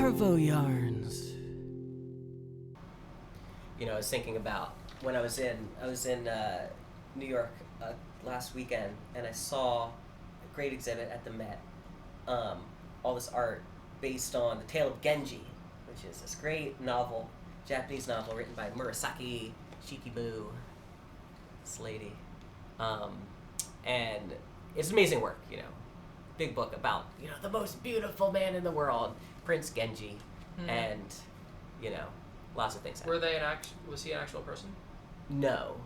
Arvoyarns. You know, I was thinking about when I was in New York last weekend, and I saw a great exhibit at the Met. All this art based on The Tale of Genji, which is this great novel, Japanese novel written by Murasaki Shikibu, this lady. And it's amazing work, you know. Big book about, you know, the most beautiful man in the world, Prince Genji, and, you know, lots of things happen. Was he an actual person? No,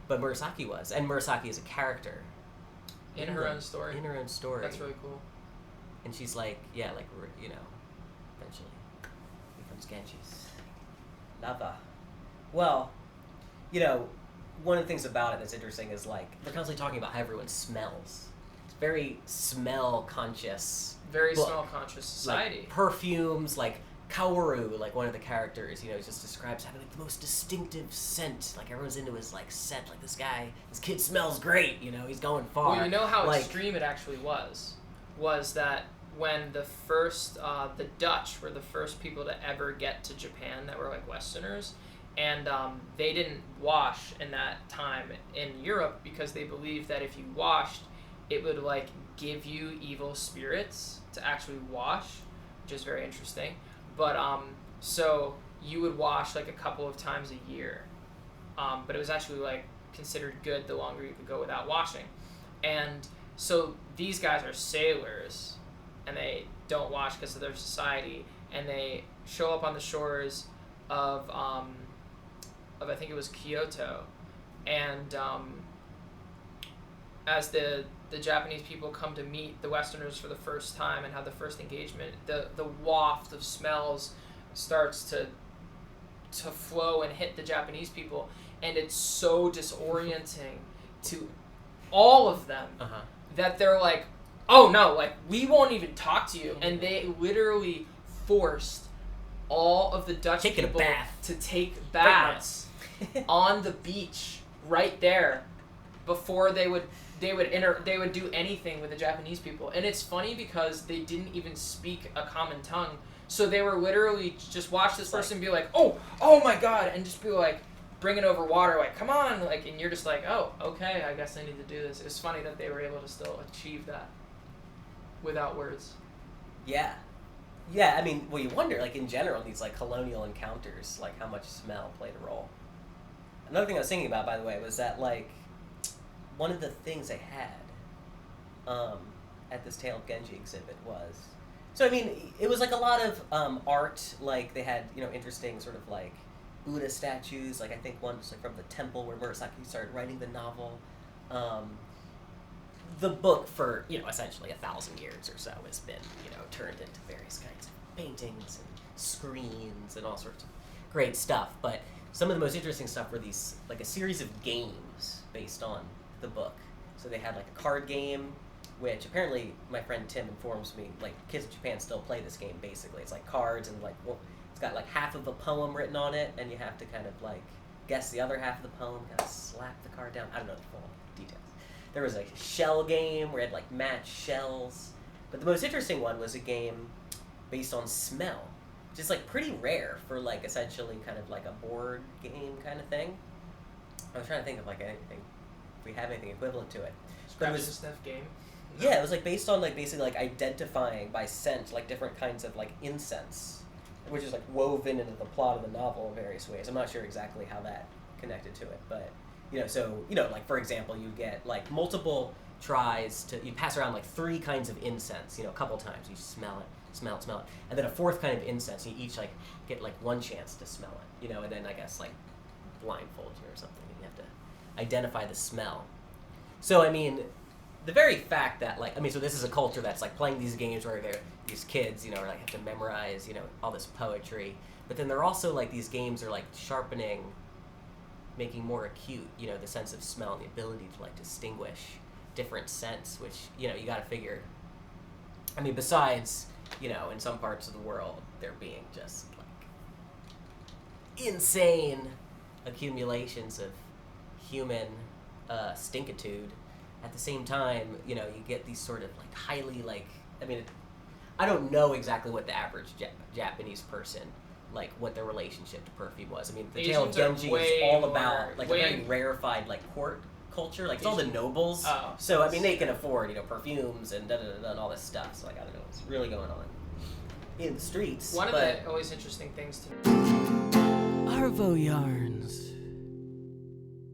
but Murasaki was, and Murasaki is a character. In her own story? In her own story. That's really cool. And she's like, yeah, like, you know, eventually becomes Genji's lover. Well, you know, one of the things about it that's interesting is, like, they're constantly talking about how everyone smells. It's very smell-conscious. Very book. smell-conscious society. Like, perfumes, like, Kaoru, like, one of the characters, you know, just describes having, like, the most distinctive scent. Like, everyone's into his, like, scent. Like, this kid smells great, you know, he's going far. Well, you know how like, extreme it actually was that when the first, the Dutch were the first people to ever get to Japan that were, like, Westerners, and they didn't wash in that time in Europe because they believed that if you washed, it would, like, give you evil spirits to actually wash, which is very interesting. But, so you would wash, like, a couple of times a year. But it was actually, like, considered good the longer you could go without washing. And so these guys are sailors, and they don't wash because of their society, and they show up on the shores of I think it was Kyoto, and as the Japanese people come to meet the Westerners for the first time and have the first engagement, the waft of smells starts to flow and hit the Japanese people, and it's so disorienting to all of them that they're like, oh no, like, we won't even talk to you. And they literally forced all of the Dutch people to take baths on the beach right there before they would do anything with the Japanese people. And it's funny because they didn't even speak a common tongue, so they were literally just watch this person be like, oh my god, and just be like bringing over water, like, come on, like, and you're just like, oh, okay, I guess I need to do this. It's funny that they were able to still achieve that without words. Yeah, I mean, well, you wonder, like, in general, these, like, colonial encounters, like, how much smell played a role. Another thing I was thinking about, by the way, was that, like, one of the things they had at this Tale of Genji exhibit was, so, I mean, it was, like, a lot of art, like, they had, you know, interesting sort of, like, Buddha statues, like, I think one was, like, from the temple where Murasaki started writing the novel. The book for, you know, essentially 1,000 years or so has been, you know, turned into various kinds of paintings and screens and all sorts of great stuff, but some of the most interesting stuff were these, like, a series of games based on the book. So they had, like, a card game, which apparently my friend Tim informs me, like, kids in Japan still play this game, basically. It's like cards, and, like, it's got, like, half of a poem written on it, and you have to kind of, like, guess the other half of the poem, kind of slap the card down. I don't know the full details. There was, like, a shell game where you had, like, match shells. But the most interesting one was a game based on smell, which is, like, pretty rare for, like, essentially kind of like a board game kind of thing. I was trying to think of, like, anything, if we have anything equivalent to it. Scratch and sniff game? No. Yeah, it was, like, based on, like, basically, like, identifying by scent, like, different kinds of, like, incense, which is, like, woven into the plot of the novel in various ways. I'm not sure exactly how that connected to it, but, you know, so, you know, like, for example, you get, like, multiple tries to, you pass around, like, 3 kinds of incense, you know, a couple times, you smell it, and then a 4th kind of incense, you each, like, get, like, 1 chance to smell it, you know, and then, I guess, like, blindfold you or something, and you have to identify the smell. So, I mean, the very fact that, like, I mean, so this is a culture that's, like, playing these games where these kids, you know, are, like, have to memorize, you know, all this poetry, but then they're also, like, these games are, like, sharpening, making more acute, you know, the sense of smell and the ability to, like, distinguish different scents, which, you know, you gotta figure, I mean, besides, you know, in some parts of the world, there being just, like, insane accumulations of human stinkitude, at the same time, you know, you get these sort of, like, highly, like, I mean, I don't know exactly what the average Japanese person, like, what their relationship to perfume was. I mean, the Tale of Asians Genji are is way all more- about, like, a way- very rarefied, like, court culture. Like, it's all the Asian- nobles. Oh. So, I mean, they can afford, perfumes and da-da-da-da and all this stuff. So, like, I don't know what's really going on in the streets. One of but the always interesting things to Arvoyarns.